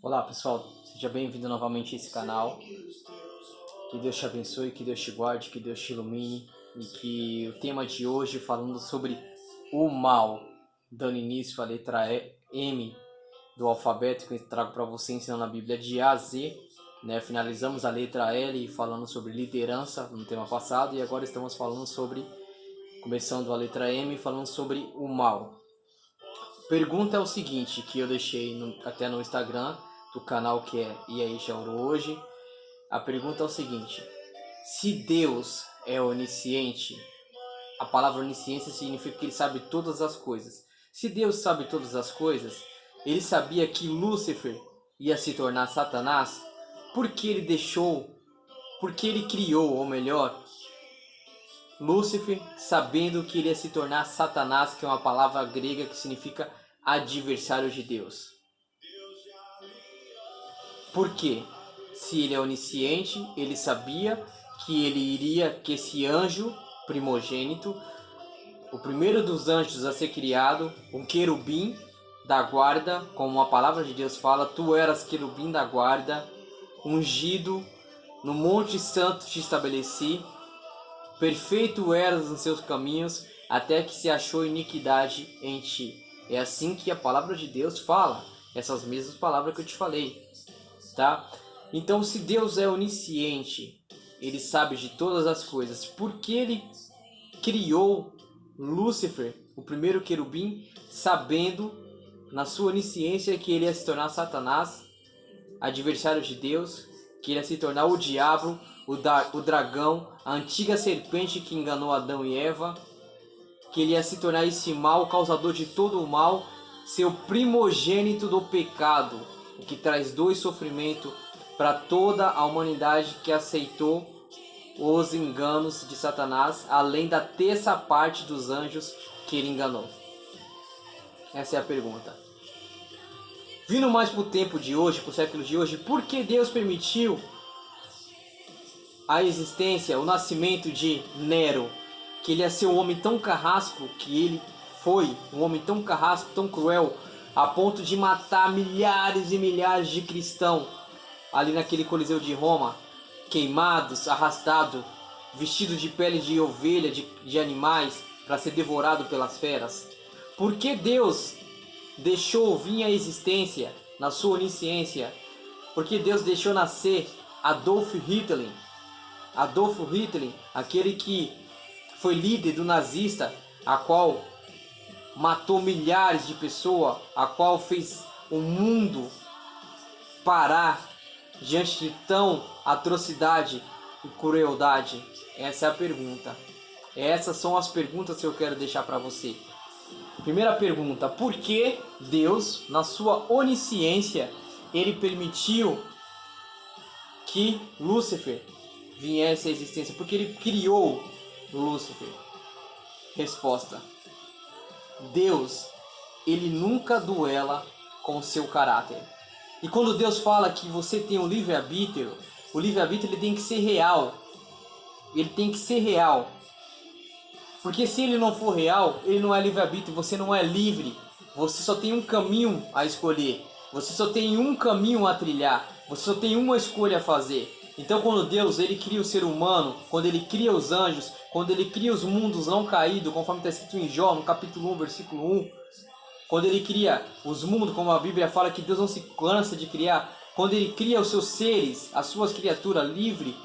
Olá pessoal, seja bem-vindo novamente a esse canal. Que Deus te abençoe, que Deus te guarde, que Deus te ilumine. E que o tema de hoje, falando sobre o mal, dando início à letra M do alfabeto, que eu trago para você ensinando a Bíblia de A a Z. Finalizamos a letra L falando sobre liderança no tema passado, e agora estamos falando sobre, começando a letra M, falando sobre o mal. Pergunta é o seguinte, que eu deixei até no Instagram do canal, que é E aí Jauro hoje. A pergunta é o seguinte: se Deus é onisciente, a palavra onisciência significa que ele sabe todas as coisas. Se Deus sabe todas as coisas, ele sabia que Lúcifer ia se tornar Satanás. Por que ele deixou, porque ele criou, ou melhor, Lúcifer, sabendo que ele ia se tornar Satanás, que é uma palavra grega que significa adversário de Deus? Por quê? Se ele é onisciente, ele sabia que esse anjo primogênito, o primeiro dos anjos a ser criado, um querubim da guarda, como a palavra de Deus fala, tu eras querubim da guarda, ungido, no monte santo te estabeleci, perfeito eras nos seus caminhos, até que se achou iniquidade em ti. É assim que a palavra de Deus fala, essas mesmas palavras que eu te falei, tá? Então, se Deus é onisciente, ele sabe de todas as coisas, por que ele criou Lúcifer, o primeiro querubim, sabendo na sua onisciência que ele ia se tornar Satanás, adversário de Deus, que ele ia se tornar o diabo, o dragão, a antiga serpente que enganou Adão e Eva, que ele ia se tornar esse mal, causador de todo o mal, seu primogênito do pecado, o que traz dor e sofrimento para toda a humanidade que aceitou os enganos de Satanás, além da terça parte dos anjos que ele enganou. Essa é a pergunta. Vindo mais para o tempo de hoje, para o século de hoje, por que Deus permitiu a existência, o nascimento de Nero? Que ele ia ser um homem tão carrasco, que ele foi um homem tão carrasco, tão cruel, a ponto de matar milhares e milhares de cristãos ali naquele Coliseu de Roma, queimados, arrastados, vestidos de pele de ovelha, de animais, para ser devorado pelas feras. Por que Deus deixou vir à existência, na sua onisciência? Porque Deus deixou nascer Adolf Hitler, aquele que foi líder do nazista, a qual matou milhares de pessoas, a qual fez o mundo parar diante de tão atrocidade e crueldade? Essa é a pergunta. Essas são as perguntas que eu quero deixar para você. Primeira pergunta: por que Deus, na sua onisciência, ele permitiu que Lúcifer viesse à existência? Porque ele criou Lúcifer. Resposta: Deus, ele nunca duela com o seu caráter. E quando Deus fala que você tem um livre-arbítrio, o livre-arbítrio ele tem que ser real. Ele tem que ser real. Porque se ele não for real, ele não é livre-arbítrio, você não é livre. Você só tem um caminho a escolher. Você só tem um caminho a trilhar. Você só tem uma escolha a fazer. Então quando Deus ele cria o ser humano, quando ele cria os anjos, quando ele cria os mundos não caídos, conforme está escrito em Jó, no capítulo 1, versículo 1, quando ele cria os mundos, como a Bíblia fala que Deus não se cansa de criar, quando ele cria os seus seres, as suas criaturas livre,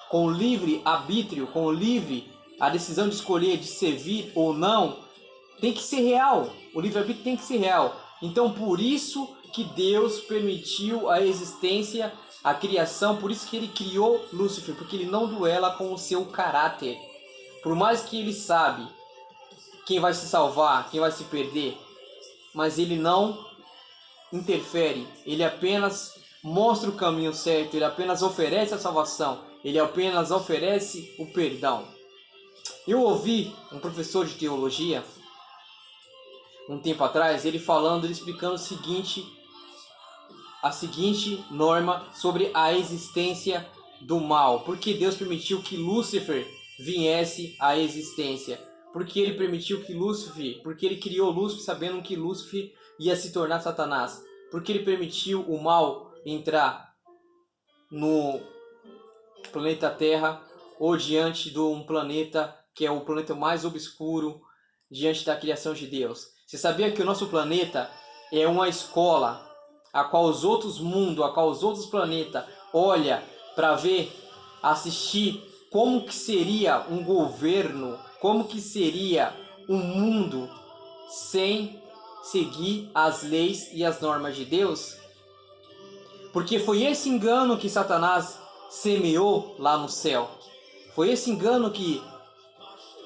com livre arbítrio, com livre a decisão de escolher, de servir ou não, tem que ser real. O livre-arbítrio tem que ser real. Então por isso que Deus permitiu a existência, a criação, por isso que ele criou Lúcifer, porque ele não duela com o seu caráter. Por mais que ele sabe quem vai se salvar, quem vai se perder, mas ele não interfere, ele apenas mostra o caminho certo, ele apenas oferece a salvação, ele apenas oferece o perdão. Eu ouvi um professor de teologia, um tempo atrás, ele explicando a seguinte norma sobre a existência do mal. Por que Deus permitiu que Lúcifer viesse à existência? Porque ele permitiu que Lúcifer, porque ele criou Lúcifer sabendo que Lúcifer ia se tornar Satanás. Porque ele permitiu o mal entrar no planeta Terra ou diante de um planeta que é o planeta mais obscuro diante da criação de Deus. Você sabia que o nosso planeta é uma escola a qual os outros mundos, a qual os outros planetas olham para ver, assistir como que seria um governo, como que seria um mundo sem seguir as leis e as normas de Deus? Porque foi esse engano que Satanás semeou lá no céu. Foi esse engano que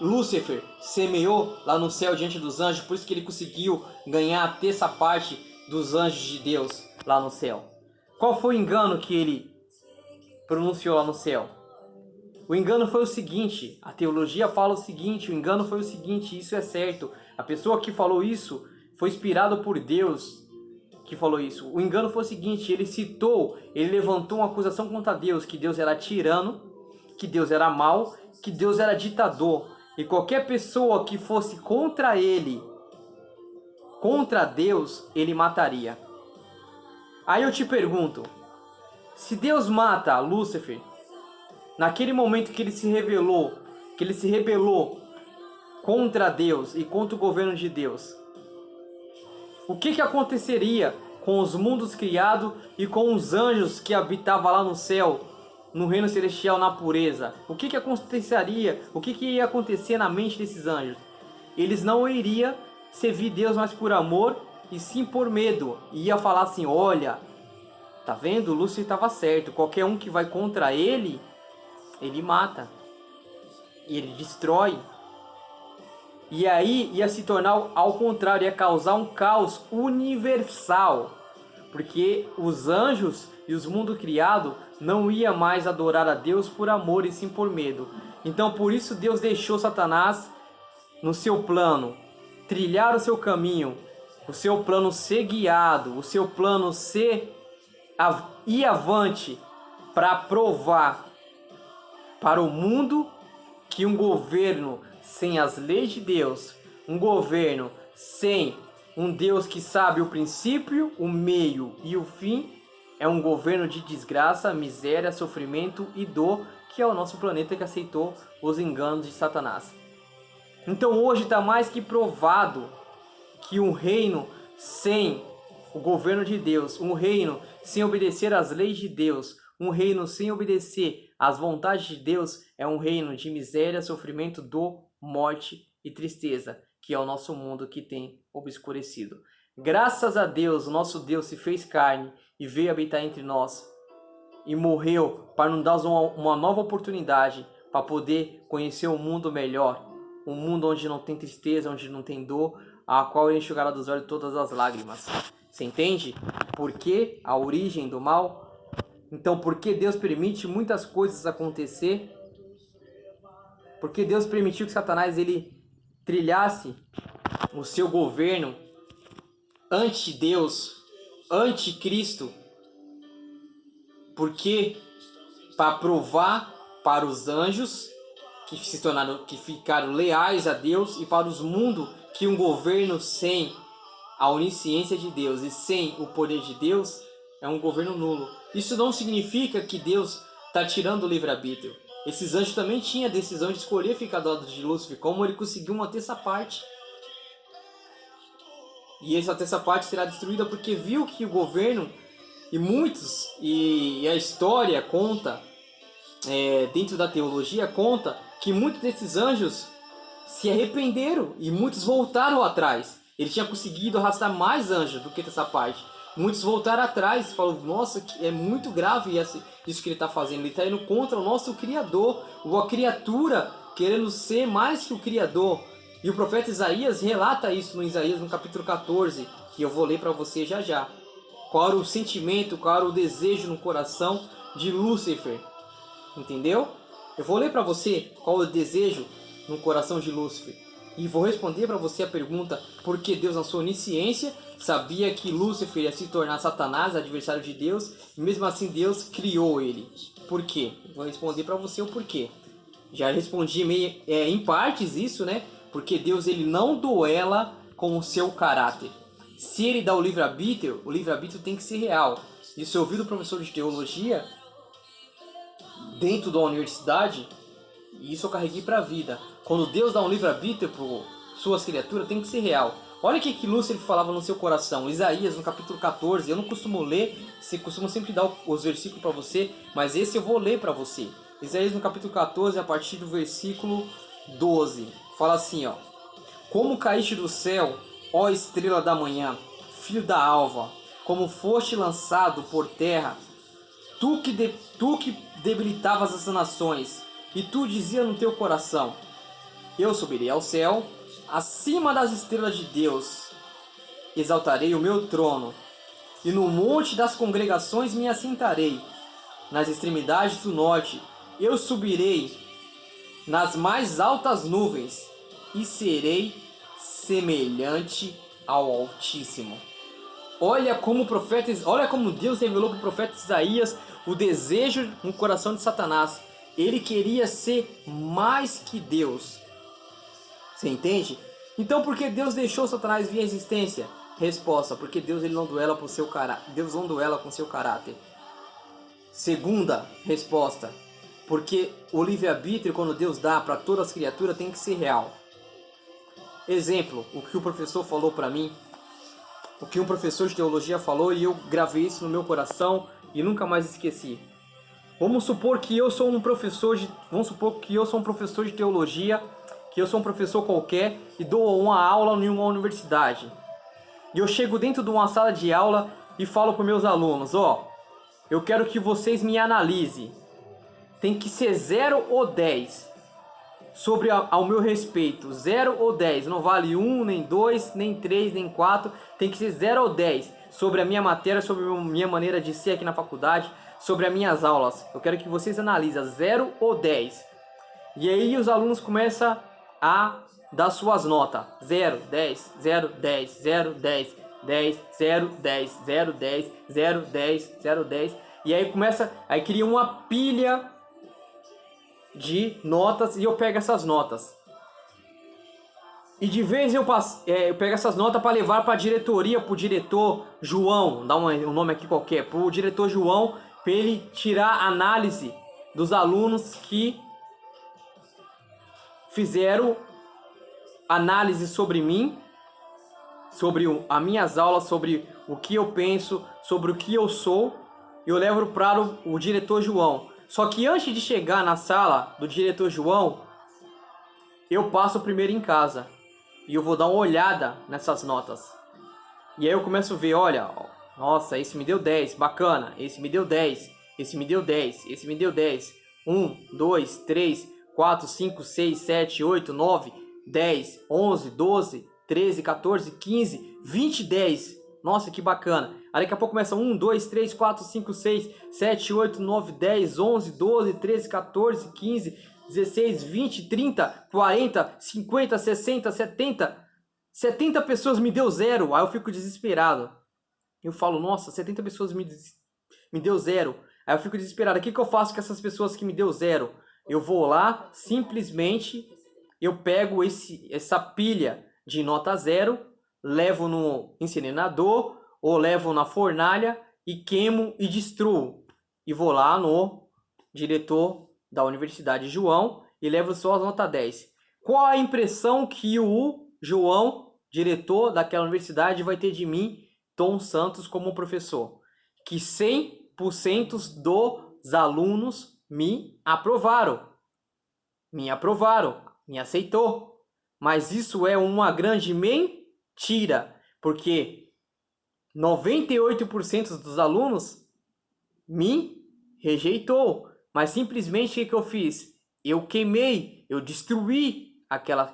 Lúcifer semeou lá no céu diante dos anjos, por isso que ele conseguiu ganhar a terça parte dos anjos de Deus lá no céu. Qual foi o engano que ele pronunciou lá no céu? O engano foi o seguinte, a teologia fala o seguinte, o engano foi o seguinte, isso é certo. A pessoa que falou isso foi inspirado por Deus que falou isso. O engano foi o seguinte, ele levantou uma acusação contra Deus, que Deus era tirano, que Deus era mau, que Deus era ditador. E qualquer pessoa que fosse contra ele, contra Deus, ele mataria. Aí eu te pergunto, se Deus mata Lúcifer, naquele momento que ele se rebelou contra Deus e contra o governo de Deus, o que aconteceria com os mundos criados e com os anjos que habitavam lá no céu, no reino celestial, na pureza? O que aconteceria? O que ia acontecer na mente desses anjos? Eles não iriam servir Deus mais por amor, e sim por medo. E ia falar assim, olha, tá vendo? Lúcifer estava certo. Qualquer um que vai contra ele, ele mata. E ele destrói. E aí ia se tornar ao contrário, ia causar um caos universal. Porque os anjos e os mundos criados não iam mais adorar a Deus por amor e sim por medo. Então por isso Deus deixou Satanás no seu plano, trilhar o seu caminho, o seu plano ser guiado, o seu plano ir avante para provar para o mundo que um governo sem as leis de Deus, um governo sem um Deus que sabe o princípio, o meio e o fim, é um governo de desgraça, miséria, sofrimento e dor, que é o nosso planeta que aceitou os enganos de Satanás. Então hoje está mais que provado que um reino sem o governo de Deus, um reino sem obedecer às leis de Deus, um reino sem obedecer às vontades de Deus, é um reino de miséria, sofrimento, dor, morte e tristeza, que é o nosso mundo que tem obscurecido. Graças a Deus, o nosso Deus se fez carne e veio habitar entre nós e morreu para nos dar uma nova oportunidade para poder conhecer um mundo melhor, um mundo onde não tem tristeza, onde não tem dor, a qual ele enxugará dos olhos todas as lágrimas. Você entende? Por que a origem do mal? Então, por que Deus permite muitas coisas acontecer? Porque Deus permitiu que Satanás ele trilhasse o seu governo anti-Deus, anti-Cristo. Porque para provar para os anjos que ficaram leais a Deus e para os mundos que um governo sem a onisciência de Deus e sem o poder de Deus é um governo nulo. Isso não significa que Deus está tirando o livre-arbítrio. Esses anjos também tinham a decisão de escolher ficar do lado de Lúcifer, como ele conseguiu manter essa parte. E essa terça parte será destruída porque viu que o governo e a história conta, dentro da teologia conta, que muitos desses anjos se arrependeram e muitos voltaram atrás. Ele tinha conseguido arrastar mais anjos do que essa parte. Muitos voltaram atrás e falaram, nossa, é muito grave isso que ele está fazendo. Ele está indo contra o nosso Criador, ou a criatura querendo ser mais que o Criador. E o profeta Isaías relata isso no Isaías, no capítulo 14, que eu vou ler para você já já. Qual era o sentimento, qual era o desejo no coração de Lúcifer. Entendeu? Eu vou ler para você qual é o desejo no coração de Lúcifer. E vou responder para você a pergunta, por que Deus, na sua onisciência, sabia que Lúcifer ia se tornar Satanás, adversário de Deus, e mesmo assim Deus criou ele. Por quê? Vou responder para você o porquê. Já respondi meio, em partes isso, né? Porque Deus ele não duela com o seu caráter. Se ele dá o livre-arbítrio tem que ser real. Isso eu ouvi do professor de teologia dentro da universidade, e isso eu carreguei para a vida. Quando Deus dá um livre-arbítrio para suas criaturas, tem que ser real. Olha o que Lúcifer falava no seu coração. Isaías, no capítulo 14. Eu não costumo ler, costumo sempre dar os versículos para você, mas esse eu vou ler para você. Isaías, no capítulo 14, a partir do versículo 12. Fala assim, ó. Como caíste do céu, ó estrela da manhã, filho da alva, como foste lançado por terra, tu que debilitavas as nações, e tu dizia no teu coração, eu subirei ao céu, acima das estrelas de Deus, exaltarei o meu trono, e no monte das congregações me assentarei, nas extremidades do norte, eu subirei nas mais altas nuvens, e serei semelhante ao Altíssimo. Olha como Deus revelou para o profeta Isaías o desejo no coração de Satanás. Ele queria ser mais que Deus. Você entende? Então por que Deus deixou Satanás vir à existência? Resposta, porque Deus ele não duela com seu caráter. Deus não duela com seu caráter. Segunda resposta, porque o livre-arbítrio, quando Deus dá para todas as criaturas, tem que ser real. Exemplo, o que o professor falou para mim, o que um professor de teologia falou, e eu gravei isso no meu coração e nunca mais esqueci. Vamos supor que eu sou um professor de teologia, que eu sou um professor qualquer e dou uma aula em uma universidade. E eu chego dentro de uma sala de aula e falo para meus alunos, eu quero que vocês me analisem. Tem que ser 0 ou 10 sobre ao meu respeito. 0 ou 10. Não vale 1, nem 2, nem 3, nem 4. Tem que ser 0 ou 10 sobre a minha matéria, sobre a minha maneira de ser aqui na faculdade, sobre as minhas aulas. Eu quero que vocês analisem 0 ou 10. E aí os alunos começam a dar suas notas. 0, 10, 0, 10, 0, 10, 10, 0, 10, 0, 10, 0, 10, 0, 10. E aí cria uma pilha de notas e eu pego essas notas. E de vez eu pego essas notas para levar para a diretoria, para o diretor João, dá um nome aqui qualquer, para o diretor João, para ele tirar análise dos alunos que fizeram análise sobre mim, sobre as minhas aulas, sobre o que eu penso, sobre o que eu sou. Eu levo para o diretor João. Só que antes de chegar na sala do diretor João, eu passo primeiro em casa. E eu vou dar uma olhada nessas notas. E aí eu começo a ver, olha, nossa, esse me deu 10, bacana. Esse me deu 10, esse me deu 10, esse me deu 10. 1, 2, 3, 4, 5, 6, 7, 8, 9, 10, 11, 12, 13, 14, 15, 20, 10. Nossa, que bacana. Aí daqui a pouco começa 1, 2, 3, 4, 5, 6, 7, 8, 9, 10, 11, 12, 13, 14, 15, 16, 20, 30, 40, 50, 60, 70. 70 pessoas me deu 0. Aí eu fico desesperado. Eu falo, nossa, 70 pessoas me deu 0. Aí eu fico desesperado. O que eu faço com essas pessoas que me deu 0? Eu vou lá, simplesmente, eu pego essa pilha de nota 0, levo no incinerador ou levo na fornalha e queimo e destruo. E vou lá no diretor da Universidade João e levo só as nota 10. Qual a impressão que o João, diretor daquela universidade, vai ter de mim, Tom Santos, como professor? Que 100% dos alunos me aprovaram. Me aceitou. Mas isso é uma grande mentira, porque 98% dos alunos me rejeitou. Mas simplesmente o que eu fiz? Eu queimei, eu destruí aquelas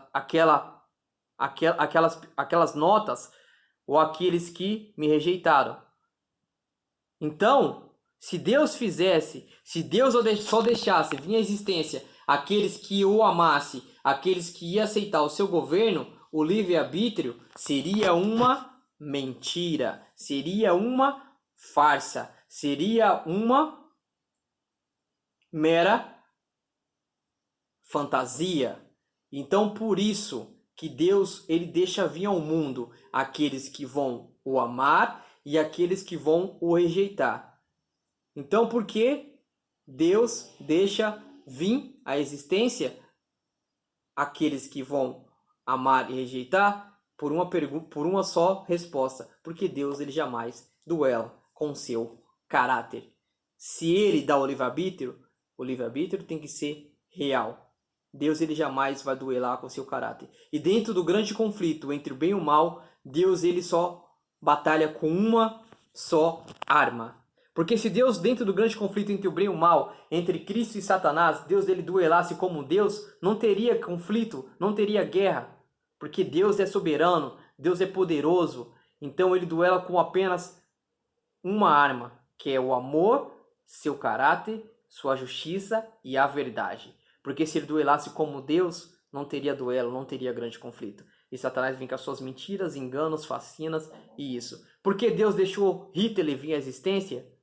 notas ou aqueles que me rejeitaram. Então, se Deus só deixasse vir à existência aqueles que o amassem, aqueles que iam aceitar o seu governo, o livre-arbítrio seria uma mentira, seria uma farsa, seria uma mera fantasia. Então, por isso que Deus ele deixa vir ao mundo aqueles que vão o amar e aqueles que vão o rejeitar. Então por que Deus deixa vir à existência aqueles que vão amar e rejeitar? Por uma só resposta, porque Deus ele jamais duela com o seu caráter. Se ele dá o livre-arbítrio tem que ser real. Deus ele jamais vai duelar com o seu caráter. E dentro do grande conflito entre o bem e o mal, Deus ele só batalha com uma só arma. Porque se Deus, dentro do grande conflito entre o bem e o mal, entre Cristo e Satanás, Deus ele duelasse como Deus, não teria conflito, não teria guerra. Porque Deus é soberano, Deus é poderoso. Então ele duela com apenas uma arma, que é o amor, seu caráter, sua justiça e a verdade. Porque se ele duelasse como Deus, não teria duelo, não teria grande conflito. E Satanás vem com as suas mentiras, enganos, fascinas e isso. Por que Deus deixou Hitler vir à existência?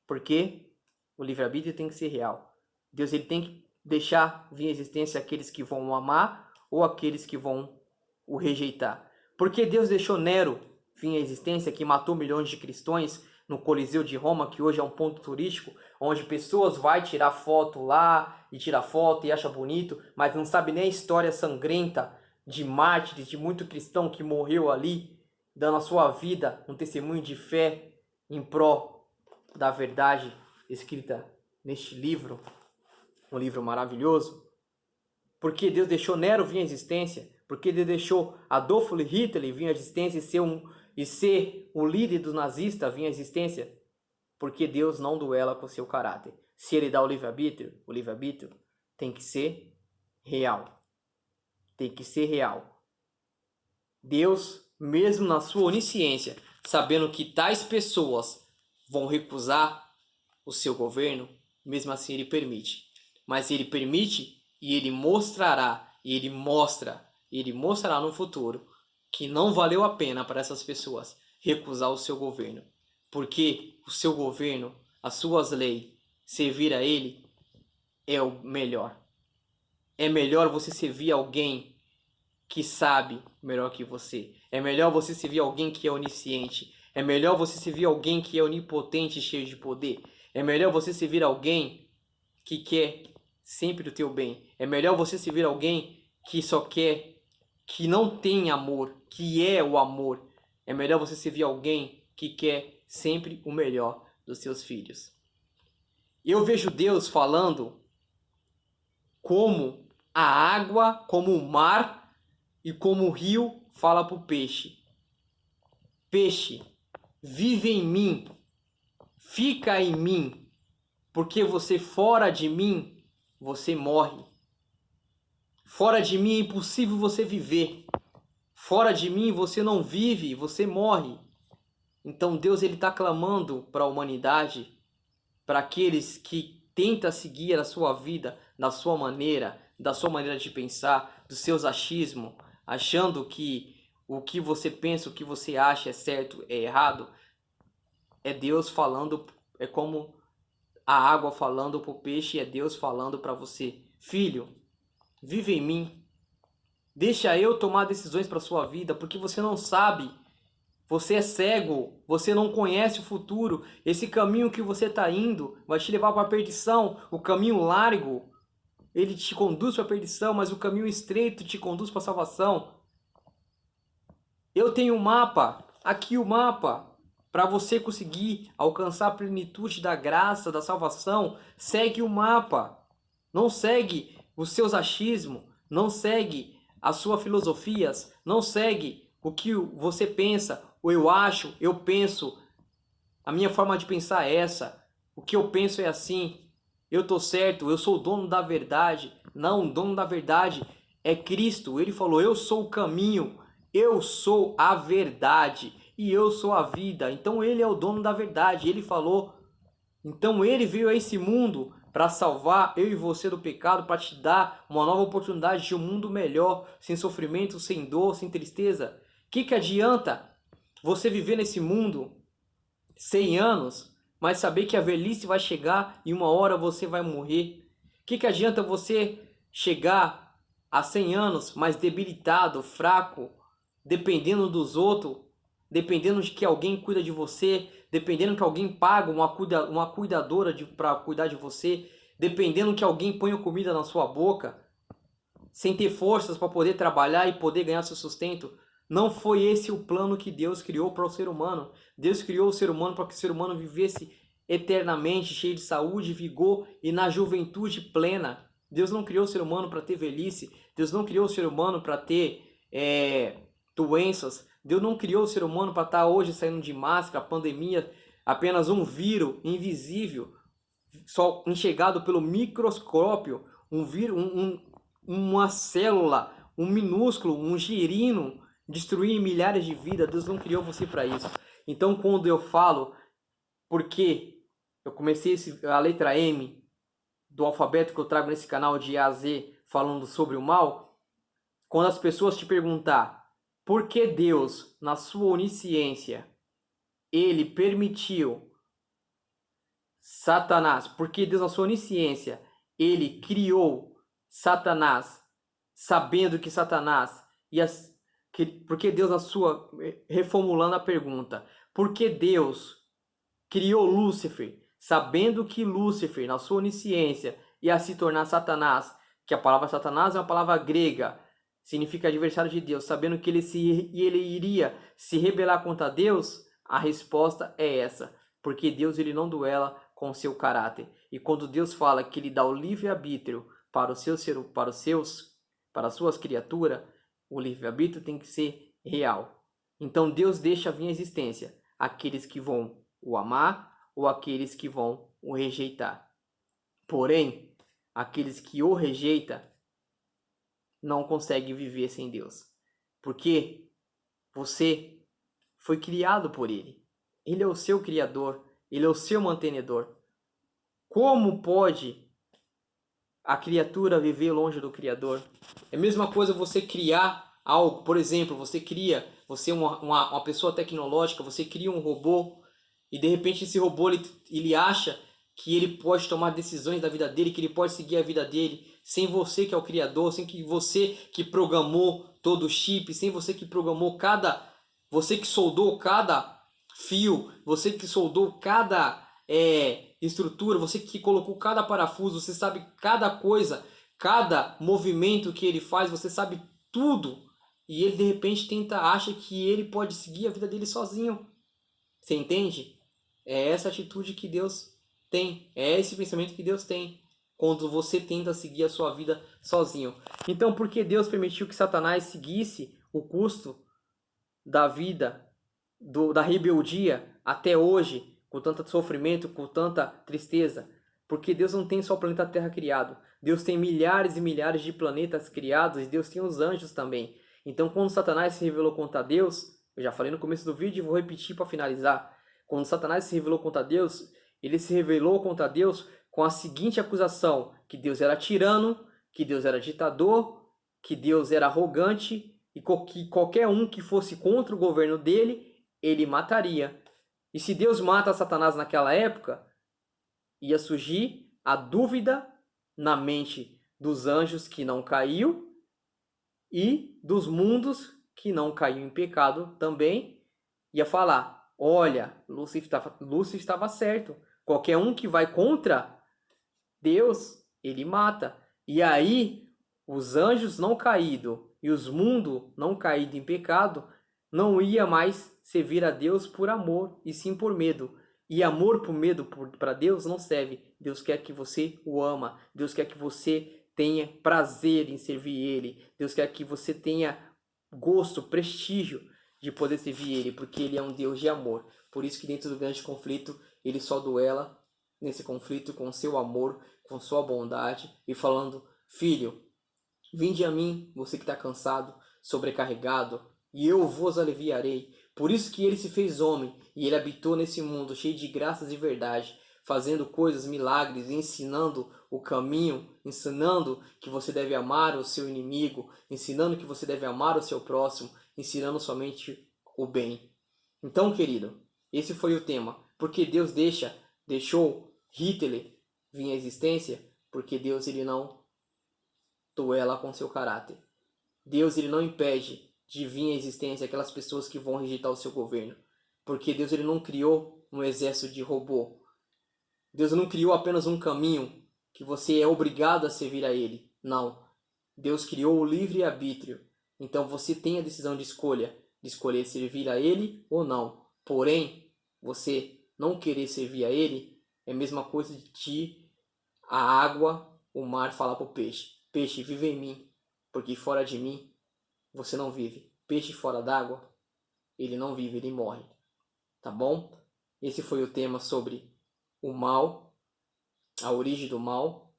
Porque o livre-arbítrio tem que ser real. Deus ele tem que deixar vir à existência aqueles que vão o amar ou aqueles que vão o rejeitar. Porque Deus deixou Nero vir à existência, que matou milhões de cristãos no Coliseu de Roma, que hoje é um ponto turístico, onde pessoas vão tirar foto lá, e tira foto e acha bonito, mas não sabe nem a história sangrenta de mártires, de muito cristão que morreu ali, dando a sua vida, um testemunho de fé em pró da verdade escrita neste livro, um livro maravilhoso. Porque Deus deixou Nero vir à existência, porque Deus deixou Adolf Hitler vir à existência e ser o líder dos nazistas vir à existência, porque Deus não duela com seu caráter. Se ele dá o livre-arbítrio tem que ser real. Tem que ser real. Deus, mesmo na sua onisciência, sabendo que tais pessoas vão recusar o seu governo, mesmo assim ele permite. Mas ele permite e ele mostrará, e ele mostrará no futuro que não valeu a pena para essas pessoas recusar o seu governo. Porque o seu governo, as suas leis, servir a ele é o melhor. É melhor você servir alguém que sabe melhor que você. É melhor você servir alguém que é onisciente. É melhor você servir alguém que é onipotente e cheio de poder. É melhor você servir alguém que quer sempre o teu bem. É melhor você servir alguém que só quer, que não tem amor, que é o amor. É melhor você servir alguém que quer sempre o melhor dos seus filhos. Eu vejo Deus falando como a água, como o mar e como o rio fala para o peixe. Peixe, vive em mim, fica em mim, porque você fora de mim, você morre. Fora de mim é impossível você viver. Fora de mim você não vive, você morre. Então Deus ele está clamando para a humanidade, para aqueles que tentam seguir a sua vida da sua maneira de pensar, dos seus achismos, achando que o que você pensa, o que você acha é certo, é errado. É Deus falando, é como a água falando para o peixe, é Deus falando para você. Filho, vive em mim. Deixa eu tomar decisões para sua vida, porque você não sabe. Você é cego, você não conhece o futuro. Esse caminho que você está indo vai te levar para a perdição. O caminho largo, ele te conduz para a perdição, mas o caminho estreito te conduz para a salvação. Eu tenho um mapa, aqui o mapa. Para você conseguir alcançar a plenitude da graça, da salvação, segue o mapa. Não segue os seus achismos, não segue as suas filosofias, não segue o que você pensa, ou eu acho, eu penso. A minha forma de pensar é essa. O que eu penso é assim. Eu estou certo, eu sou o dono da verdade. Não, o dono da verdade é Cristo. Ele falou, eu sou o caminho, eu sou a verdade. E eu sou a vida. Então ele é o dono da verdade. Ele falou. Então ele veio a esse mundo para salvar eu e você do pecado, para te dar uma nova oportunidade de um mundo melhor, sem sofrimento, sem dor, sem tristeza. O que adianta você viver nesse mundo 100 anos, mas saber que a velhice vai chegar e uma hora você vai morrer? O que adianta você chegar a 100 anos, mas debilitado, fraco, dependendo dos outros, dependendo de que alguém cuida de você, dependendo que alguém paga uma cuidadora para cuidar de você, dependendo que alguém ponha comida na sua boca, sem ter forças para poder trabalhar e poder ganhar seu sustento. Não foi esse o plano que Deus criou para o ser humano. Deus criou o ser humano para que o ser humano vivesse eternamente, cheio de saúde, vigor e na juventude plena. Deus não criou o ser humano para ter velhice. Deus não criou o ser humano para ter doenças. Deus não criou o ser humano para estar hoje saindo de máscara, pandemia, apenas um vírus invisível, só enxergado pelo microscópio, uma célula, um minúsculo, um girino, destruir milhares de vidas. Deus não criou você para isso. Então, quando eu falo, porque eu comecei a letra M do alfabeto que eu trago nesse canal de A a Z, falando sobre o mal, quando as pessoas te perguntar por que Deus, na sua onisciência, ele permitiu Satanás, porque Deus, na sua onisciência, ele criou Satanás, sabendo que Satanás ia... Porque Deus, na sua... Reformulando a pergunta, por que Deus criou Lúcifer, sabendo que Lúcifer, na sua onisciência, ia se tornar Satanás, que a palavra Satanás é uma palavra grega, significa adversário de Deus, sabendo que ele iria se rebelar contra Deus? A resposta é essa, porque Deus ele não duela com o seu caráter. E quando Deus fala que ele dá o livre-arbítrio para as suas criaturas, o livre-arbítrio tem que ser real. Então Deus deixa vir à existência aqueles que vão o amar ou aqueles que vão o rejeitar. Porém, aqueles que o rejeitam não conseguem viver sem Deus. Porque você foi criado por Ele. Ele é o seu Criador. Ele é o seu mantenedor. Como pode a criatura viver longe do Criador? É a mesma coisa você criar algo. Por exemplo, você é uma pessoa tecnológica, você cria um robô e de repente esse robô ele acha que ele pode tomar decisões da vida dele, que ele pode seguir a vida dele, sem você que é o criador, sem que você que programou todo o chip, sem você que programou você que soldou cada fio, você que soldou cada estrutura, você que colocou cada parafuso, você sabe cada coisa, cada movimento que ele faz, você sabe tudo. E ele de repente acha que ele pode seguir a vida dele sozinho. Você entende? É essa atitude que Deus tem. É esse pensamento que Deus tem quando você tenta seguir a sua vida sozinho. Então, por que Deus permitiu que Satanás seguisse o custo da vida, da rebeldia até hoje, com tanto sofrimento, com tanta tristeza? Porque Deus não tem só o planeta Terra criado. Deus tem milhares e milhares de planetas criados e Deus tem os anjos também. Então, quando Satanás se revelou contra Deus, eu já falei no começo do vídeo e vou repetir para finalizar. Quando Satanás se revelou contra Deus, ele se revelou contra Deus com a seguinte acusação: que Deus era tirano, que Deus era ditador, que Deus era arrogante e que qualquer um que fosse contra o governo dele, ele mataria. E se Deus mata Satanás naquela época, ia surgir a dúvida na mente dos anjos que não caiu e dos mundos que não caiu em pecado também, ia falar: olha, Lúcifer estava certo. Qualquer um que vai contra Deus, ele mata. E aí, os anjos não caídos e os mundos não caídos em pecado não ia mais servir a Deus por amor, e sim por medo. E amor por medo para Deus não serve. Deus quer que você o ama. Deus quer que você tenha prazer em servir Ele. Deus quer que você tenha gosto, prestígio de poder servir Ele, porque Ele é um Deus de amor. Por isso que dentro do grande conflito, Ele só duela nesse conflito com seu amor, com sua bondade, e falando: filho, vinde a mim, você que está cansado, sobrecarregado, e eu vos aliviarei. Por isso que Ele se fez homem, e Ele habitou nesse mundo cheio de graças e verdade, fazendo coisas, milagres, ensinando o caminho, ensinando que você deve amar o seu inimigo, ensinando que você deve amar o seu próximo, ensinando somente o bem. Então, querido, esse foi o tema. Porque Deus deixou Hitler vir à existência? Porque Deus ele não duela com seu caráter. Deus ele não impede de vir à existência aquelas pessoas que vão rejeitar o seu governo. Porque Deus ele não criou um exército de robô. Deus não criou apenas um caminho que você é obrigado a servir a Ele. Não. Deus criou o livre-arbítrio. Então você tem a decisão de escolher servir a Ele ou não. Porém, você não querer servir a Ele é a mesma coisa de a água, o mar falar para o peixe: peixe, vive em mim, porque fora de mim você não vive. Peixe fora d'água, ele não vive, ele morre. Tá bom? Esse foi o tema sobre o mal, a origem do mal.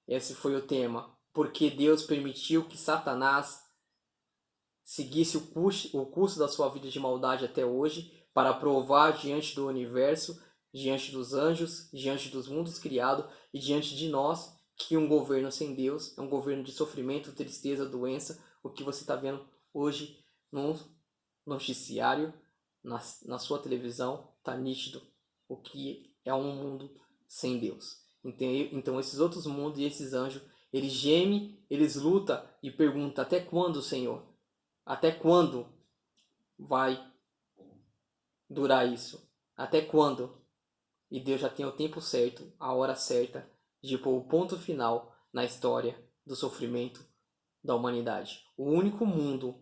Esse foi o tema porque Deus permitiu que Satanás seguisse o curso da sua vida de maldade até hoje, para provar diante do universo, diante dos anjos, diante dos mundos criados e diante de nós que um governo sem Deus é um governo de sofrimento, tristeza, doença, o que você está vendo hoje no noticiário, na sua televisão, está nítido o que é um mundo sem Deus. Então esses outros mundos e esses anjos, eles gemem, eles lutam e perguntam: até quando, Senhor? Até quando vai durar isso? Até quando? E Deus já tem o tempo certo, a hora certa de pôr o ponto final na história do sofrimento da humanidade. O único mundo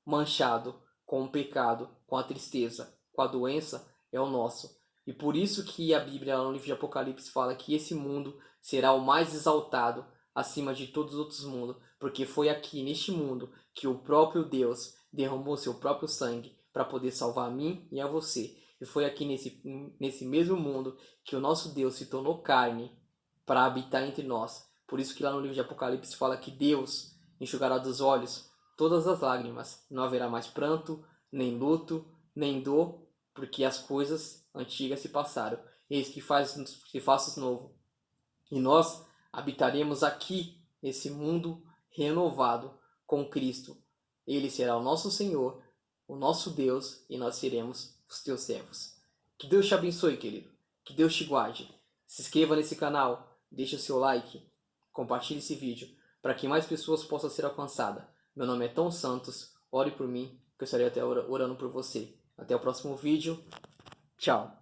manchado com o pecado, com a tristeza, com a doença é o nosso. E por isso que a Bíblia, no livro de Apocalipse, fala que esse mundo será o mais exaltado acima de todos os outros mundos, porque foi aqui, neste mundo, que o próprio Deus derramou seu próprio sangue para poder salvar a mim e a você. E foi aqui nesse mesmo mundo que o nosso Deus se tornou carne para habitar entre nós. Por isso que lá no livro de Apocalipse fala que Deus enxugará dos olhos todas as lágrimas. Não haverá mais pranto, nem luto, nem dor, porque as coisas antigas se passaram. Eis que faço novo. E nós habitaremos aqui, nesse mundo renovado, com Cristo. Ele será o nosso Senhor, o nosso Deus, e nós seremos os teus servos. Que Deus te abençoe, querido. Que Deus te guarde. Se inscreva nesse canal, deixe o seu like, compartilhe esse vídeo, para que mais pessoas possam ser alcançadas. Meu nome é Tom Santos, ore por mim, que eu estarei até orando por você. Até o próximo vídeo. Tchau.